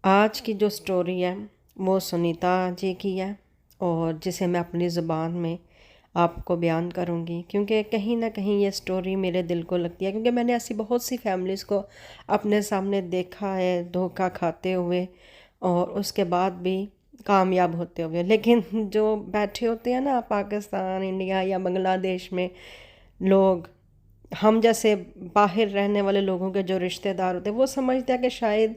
आज की जो स्टोरी है वो सुनीता जी की है और जिसे मैं अपनी ज़ुबान में आपको बयान करूँगी, क्योंकि कहीं ना कहीं ये स्टोरी मेरे दिल को लगती है। क्योंकि मैंने ऐसी बहुत सी फैमिलीज़ को अपने सामने देखा है धोखा खाते हुए और उसके बाद भी कामयाब होते हुए। लेकिन जो बैठे होते हैं ना पाकिस्तान, इंडिया या बांग्लादेश में लोग, हम जैसे बाहर रहने वाले लोगों के जो रिश्तेदार होते हैं वो समझते हैं कि शायद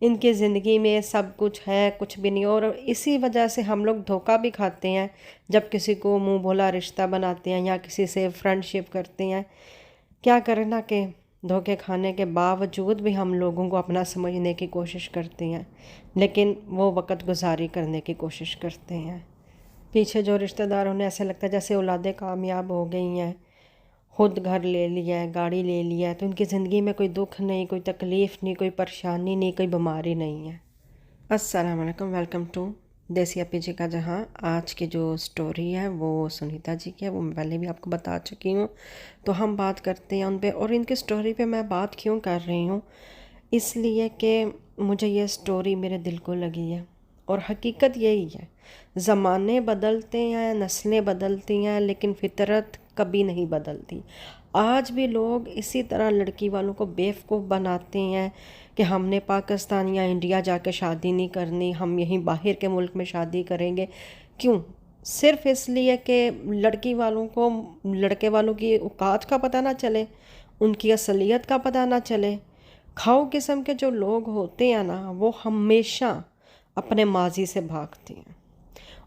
इनकी ज़िंदगी में सब कुछ है, कुछ भी नहीं। और इसी वजह से हम लोग धोखा भी खाते हैं जब किसी को मुंह भोला रिश्ता बनाते हैं या किसी से फ्रेंडशिप करते हैं। क्या करें ना कि धोखे खाने के बावजूद भी हम लोगों को अपना समझने की कोशिश करते हैं, लेकिन वो वक़्त गुजारी करने की कोशिश करते हैं। पीछे जो रिश्तेदार उन्हें ऐसे लगता है जैसे औलादें कामयाब हो गई हैं, खुद घर ले लिया है, गाड़ी ले लिया है, तो उनकी ज़िंदगी में कोई दुख नहीं, कोई तकलीफ़ नहीं, कोई परेशानी नहीं, कोई बीमारी नहीं है। अस्सलाम वालेकुम, वेलकम टू देसी अपी जी का जहाँ। आज की जो स्टोरी है वो सुनीता जी की है, वो मैं पहले भी आपको बता चुकी हूँ। तो हम बात करते हैं उन पे। और इनकी स्टोरी पे मैं बात क्यों कर रही हूँ, इसलिए कि मुझे ये स्टोरी मेरे दिल को लगी है। और हकीकत यही है, ज़माने बदलते हैं, नस्लें बदलती हैं, लेकिन फितरत कभी नहीं बदलती। आज भी लोग इसी तरह लड़की वालों को बेवकूफ़ बनाते हैं कि हमने पाकिस्तान या इंडिया जाके शादी नहीं करनी, हम यहीं बाहर के मुल्क में शादी करेंगे। क्यों? सिर्फ़ इसलिए कि लड़की वालों को लड़के वालों की औकात का पता ना चले, उनकी असलियत का पता ना चले। खाओ किस्म के जो लोग होते हैं ना, वो हमेशा अपने माजी से भागते हैं।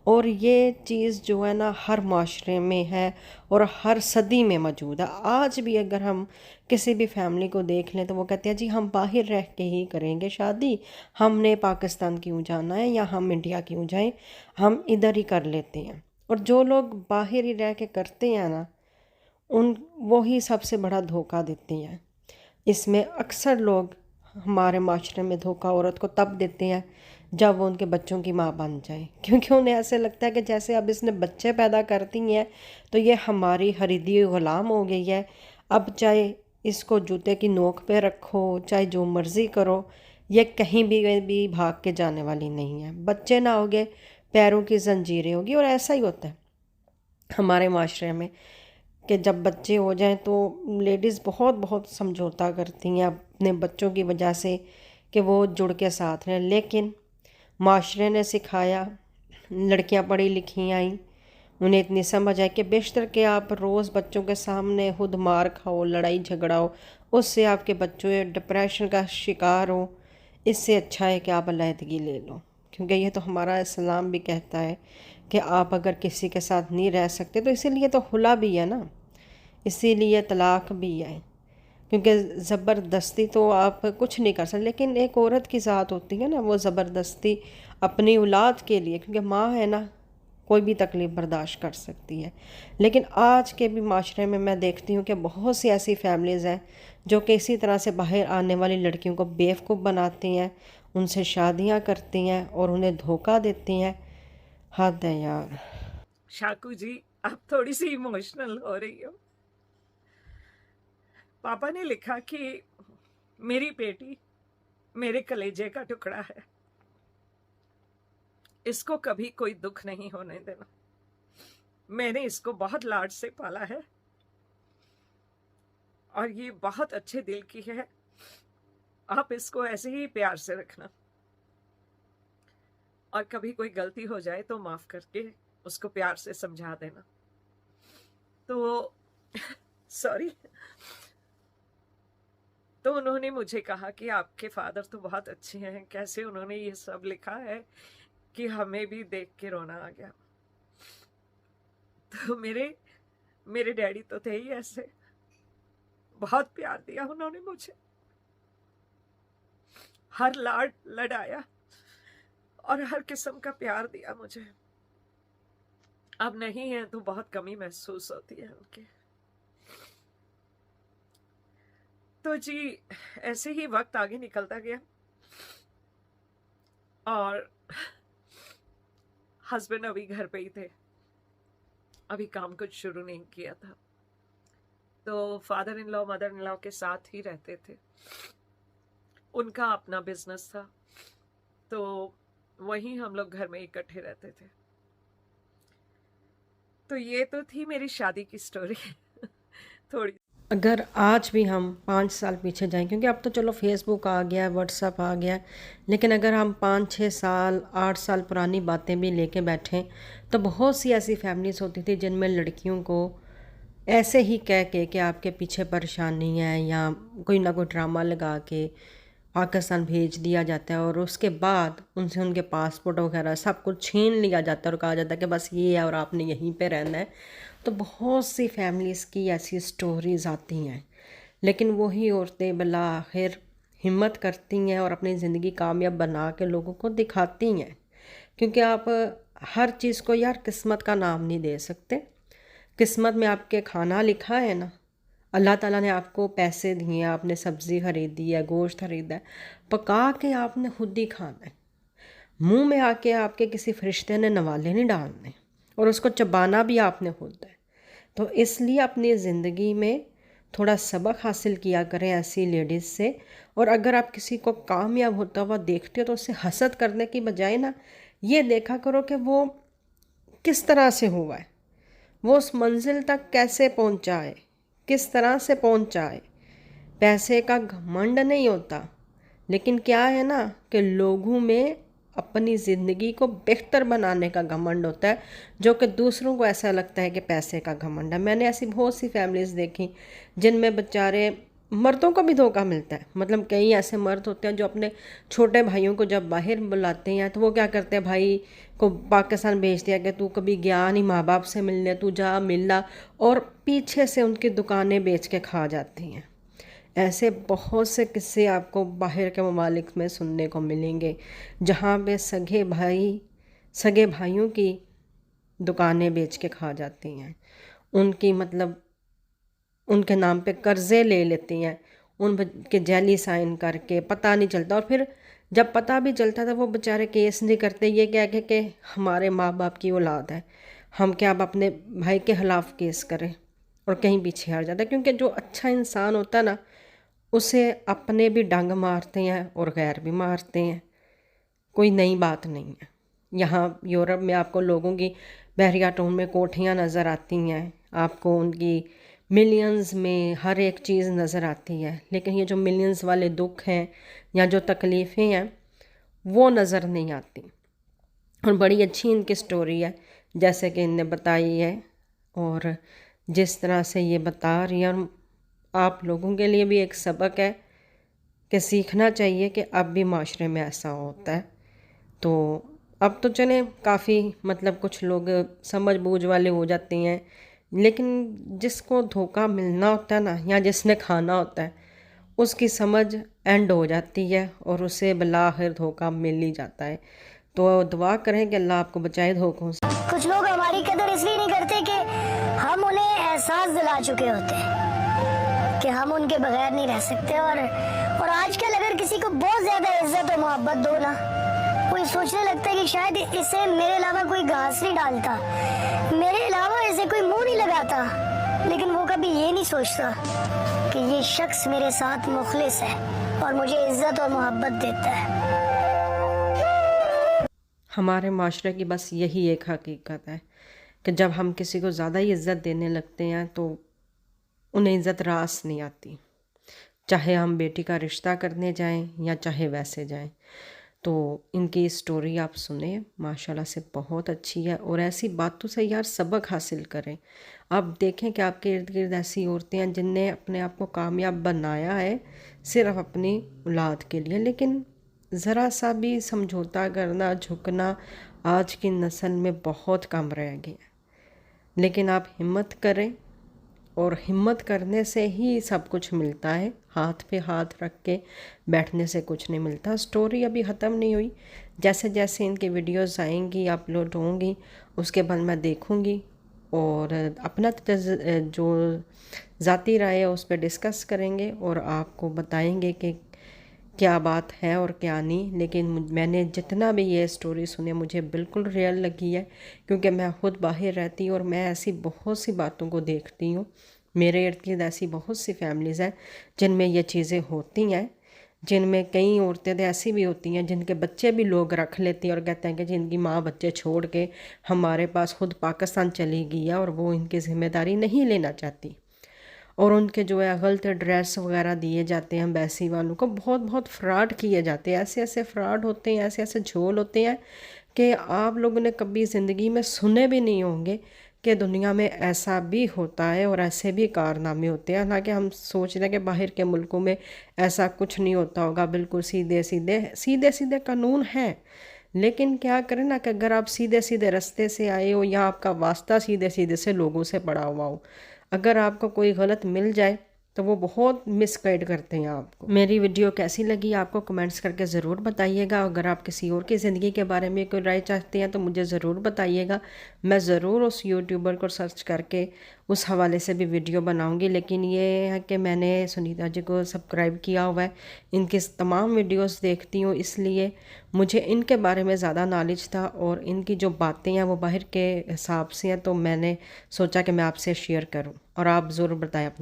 और ये चीज़ जो है ना हर माशरे में है और हर सदी में मौजूद है। आज भी अगर हम किसी भी फैमिली को देख लें तो वो कहते हैं जी हम बाहर रह के ही करेंगे शादी, हमने पाकिस्तान क्यों जाना है या हम इंडिया क्यों जाएं, हम इधर ही कर लेते हैं। और जो लोग बाहर ही रह के करते हैं ना, उन वो ही सबसे बड़ा धोखा देते हैं। इसमें अक्सर लोग हमारे माशरे में धोखा औरत को तब देते हैं जब वो उनके बच्चों की माँ बन जाए, क्योंकि उन्हें ऐसे लगता है कि जैसे अब इसने बच्चे पैदा करती हैं तो ये हमारी खरीदी हुई ग़ुलाम हो गई है। अब चाहे इसको जूते की नोक पे रखो, चाहे जो मर्ज़ी करो, ये कहीं भी भाग के जाने वाली नहीं है। बच्चे ना होगे, पैरों की जंजीरें होगी। और ऐसा ही होता है हमारे माशरे में कि जब बच्चे हो जाएं तो लेडीज़ बहुत बहुत समझौता करती हैं अपने बच्चों की वजह से कि वो जुड़ के साथ रहें। लेकिन माशरे ने सिखाया, लड़कियां पढ़ी लिखी आईं, उन्हें इतनी समझ आई कि बेशतर कि आप रोज़ बच्चों के सामने खुद मार खाओ, लड़ाई झगड़ा हो, उससे आपके बच्चे डिप्रेशन का शिकार हो, इससे अच्छा है कि आप अलहदगी ले लो। क्योंकि ये तो हमारा इस्लाम भी कहता है कि आप अगर किसी के साथ नहीं रह सकते तो इसीलिए तो खुला भी है ना, इसीलिए तलाक भी है। क्योंकि ज़बरदस्ती तो आप कुछ नहीं कर सकते। लेकिन एक औरत की ज़ात होती है ना, वो ज़बरदस्ती अपनी औलाद के लिए, क्योंकि माँ है ना, कोई भी तकलीफ़ बर्दाश्त कर सकती है। लेकिन आज के भी माशरे में मैं देखती हूँ कि बहुत सी ऐसी फैमिलीज़ हैं जो कि इसी तरह से बाहर आने वाली लड़कियों को बेवकूफ़ बनाती हैं, उनसे शादियाँ करती हैं और उन्हें धोखा देती हैं। हद है यार। शाकू जी, आप थोड़ी सी इमोशनल हो रही हो। पापा ने लिखा कि मेरी बेटी मेरे कलेजे का टुकड़ा है, इसको कभी कोई दुख नहीं होने देना। मैंने इसको बहुत लाड से पाला है और ये बहुत अच्छे दिल की है। आप इसको ऐसे ही प्यार से रखना और कभी कोई गलती हो जाए तो माफ करके उसको प्यार से समझा देना। तो सॉरी। तो उन्होंने मुझे कहा कि आपके फादर तो बहुत अच्छे हैं, कैसे उन्होंने ये सब लिखा है कि हमें भी देख के रोना आ गया। तो मेरे मेरे डैडी तो थे ही ऐसे, बहुत प्यार दिया उन्होंने मुझे, हर लाड लड़ाया और हर किस्म का प्यार दिया मुझे। अब नहीं है तो बहुत कमी महसूस होती है उनकी। तो जी, ऐसे ही वक्त आगे निकलता गया और हस्बैंड अभी घर पे ही थे, अभी काम कुछ शुरू नहीं किया था। तो father in law mother in law के साथ ही रहते थे, उनका अपना बिजनेस था। तो वहीं हम लोग घर में इकट्ठे रहते थे। तो ये तो थी मेरी शादी की स्टोरी थोड़ी। अगर आज भी हम 5 साल पीछे जाएं, क्योंकि अब तो चलो फेसबुक आ गया, व्हाट्सअप आ गया, लेकिन अगर हम 5 6 साल 8 साल पुरानी बातें भी लेके बैठें तो बहुत सी ऐसी फैमिलीज़ होती थी जिनमें लड़कियों को ऐसे ही कह के कि आपके पीछे परेशानी है या कोई ना कोई ड्रामा लगा के पाकिस्तान भेज दिया जाता है, और उसके बाद उनसे उनके पासपोर्ट वगैरह सब कुछ छीन लिया जाता है और कहा जाता है कि बस ये है और आपने यहीं पे रहना है। तो बहुत सी फैमिलीज़ की ऐसी स्टोरीज़ आती हैं, लेकिन वही औरतें भला आखिर हिम्मत करती हैं और अपनी ज़िंदगी कामयाब बना के लोगों को दिखाती हैं। क्योंकि आप हर चीज़ को यार किस्मत का नाम नहीं दे सकते। किस्मत में आपके खाना लिखा है ना, अल्लाह ताला ने आपको पैसे दिए, आपने सब्ज़ी खरीदी है, गोश्त खरीदा है, पका के आपने खुद ही खाना है। मुंह में आके आपके किसी फरिश्ते ने नवाले नहीं डालने, और उसको चबाना भी आपने खुद है। तो इसलिए अपनी ज़िंदगी में थोड़ा सबक हासिल किया करें ऐसी लेडीज़ से। और अगर आप किसी को कामयाब होता हुआ देखते हो तो उससे हसद करने की बजाय ना ये देखा करो कि वो किस तरह से हुआ है, वो उस मंजिल तक कैसे पहुंचा है, किस तरह से पहुंचा है। पैसे का घमंड नहीं होता, लेकिन क्या है ना कि लोगों में अपनी ज़िंदगी को बेहतर बनाने का घमंड होता है, जो कि दूसरों को ऐसा लगता है कि पैसे का घमंड है। मैंने ऐसी बहुत सी फैमिलीज़ देखी जिनमें बेचारे मर्दों को भी धोखा मिलता है। मतलब कई ऐसे मर्द होते हैं जो अपने छोटे भाइयों को जब बाहर बुलाते हैं तो वो क्या करते हैं, भाई को पाकिस्तान भेज दिया कि तू कभी गया नहीं माँ बाप से मिलने, तू जा मिलना, और पीछे से उनकी दुकानें बेच के खा जाती हैं। ऐसे बहुत से किस्से आपको बाहर के ममालिक में सुनने को मिलेंगे जहाँ पे सगे भाइयों की दुकानें बेच के खा जाती हैं, उनकी मतलब उनके नाम पे कर्ज़े ले लेती हैं, उनके जैली साइन करके पता नहीं चलता। और फिर जब पता भी चलता था वो बेचारे केस नहीं करते, ये कह के कि हमारे माँ बाप की औलाद है, हम क्या अब अपने भाई के ख़िलाफ़ केस करें, और कहीं पीछे हट जाता है। क्योंकि जो अच्छा इंसान होता है ना, उसे अपने भी डंग मारते हैं और गैर भी मारते हैं, कोई नई बात नहीं है। यहाँ यूरोप में आपको लोगों की बहरिया टाउन में कोठियाँ नज़र आती हैं, आपको उनकी मिलियंस में हर एक चीज़ नज़र आती है, लेकिन ये जो मिलियंस वाले दुख हैं या जो तकलीफ़ें हैं वो नज़र नहीं आती। और बड़ी अच्छी इनकी स्टोरी है जैसे कि इनने बताई है, और जिस तरह से ये बता रही है, और आप लोगों के लिए भी एक सबक है कि सीखना चाहिए कि अब भी माशरे में ऐसा होता है। तो अब तो चले काफ़ी मतलब कुछ लोग समझ बूझ वाले हो जाते हैं, लेकिन जिसको धोखा मिलना होता है ना, या जिसने खाना होता है, उसकी समझ एंड हो जाती है और उसे बिला आखिर धोखा मिल ही जाता है। तो दुआ करें कि अल्लाह आपको बचाए धोखों से। कुछ लोग हमारी कदर इसलिए नहीं करते कि हम उन्हें एहसास दिला चुके होते हैं कि हम उनके बगैर नहीं रह सकते। और आजकल अगर किसी को बहुत ज्यादा इज्जत और मोहब्बत दो ना, कोई सोचने लगता है कि शायद इसे मेरे अलावा कोई घास नहीं डालता, मेरे अलावा इसे कोई मुंह नहीं लगाता, लेकिन वो कभी ये नहीं सोचता कि ये शख्स मेरे साथ मुखलिस है और मुझे इज्जत और मोहब्बत देता है। हमारे माशरे की बस यही एक हकीकत है कि जब हम किसी को ज़्यादा ही इज़्ज़त देने लगते हैं तो उन्हें इज़्ज़त रास नहीं आती, चाहे हम बेटी का रिश्ता करने जाएं या चाहे वैसे जाएं। तो इनकी स्टोरी आप सुने, माशाल्लाह से बहुत अच्छी है, और ऐसी बातों से यार सबक हासिल करें। आप देखें कि आपके इर्द गिर्द ऐसी औरतें हैं जिनने अपने आप को कामयाब बनाया है सिर्फ अपनी औलाद के लिए, लेकिन ज़रा सा भी समझौता करना, झुकना आज की नस्ल में बहुत कम रह गया। लेकिन आप हिम्मत करें, और हिम्मत करने से ही सब कुछ मिलता है, हाथ पे हाथ रख के बैठने से कुछ नहीं मिलता। स्टोरी अभी ख़त्म नहीं हुई, जैसे जैसे इनकी वीडियोस आएंगी अपलोड होंगी उसके बाद मैं देखूंगी और अपना जो ज़ाती राय है उस पर डिस्कस करेंगे और आपको बताएंगे कि क्या बात है और क्या नहीं। लेकिन मैंने जितना भी ये स्टोरी सुनी मुझे बिल्कुल रियल लगी है, क्योंकि मैं खुद बाहर रहती हूँ और मैं ऐसी बहुत सी बातों को देखती हूँ। मेरे इर्द गिर्द ऐसी बहुत सी फैमिलीज़ हैं जिनमें ये चीज़ें होती हैं, जिनमें कई औरतें तो ऐसी भी होती हैं जिनके बच्चे भी लोग रख लेते हैं और कहते हैं कि जिनकी माँ बच्चे छोड़ के हमारे पास खुद पाकिस्तान चली गई है और वो इनकी ज़िम्मेदारी नहीं लेना चाहती, और उनके जो है गलत ड्रेस वगैरह दिए जाते हैं एम्बेसी वालों को, बहुत बहुत फ्रॉड किए जाते हैं। ऐसे ऐसे फ्रॉड होते हैं, ऐसे ऐसे झोल होते हैं कि आप लोगों ने कभी ज़िंदगी में सुने भी नहीं होंगे कि दुनिया में ऐसा भी होता है और ऐसे भी कारनामे होते हैं। हालांकि हम सोच रहे हैं कि बाहर के मुल्कों में ऐसा कुछ नहीं होता होगा, बिल्कुल सीधे सीधे सीधे सीधे कानून हैं। लेकिन क्या करें ना कि अगर आप सीधे सीधे रास्ते से आए हो या आपका वास्ता सीधे सीधे से लोगों से पड़ा हुआ हो, अगर आपको कोई गलत मिल जाए तो वो बहुत मिसगाइड करते हैं आपको। मेरी वीडियो कैसी लगी आपको कमेंट्स करके ज़रूर बताइएगा। अगर आप किसी और की ज़िंदगी के बारे में कोई राय चाहते हैं तो मुझे ज़रूर बताइएगा। मैं ज़रूर उस यूट्यूबर को सर्च करके उस हवाले से भी वीडियो बनाऊंगी। लेकिन ये है कि मैंने सुनीता जी को सब्सक्राइब किया हुआ है, इनकी तमाम वीडियोस देखती हूँ, इसलिए मुझे इनके बारे में ज़्यादा नॉलेज था और इनकी जो बातें हैं वो बाहर के हिसाब से हैं, तो मैंने सोचा कि मैं आपसे शेयर करूँ और आप ज़रूर बताएं।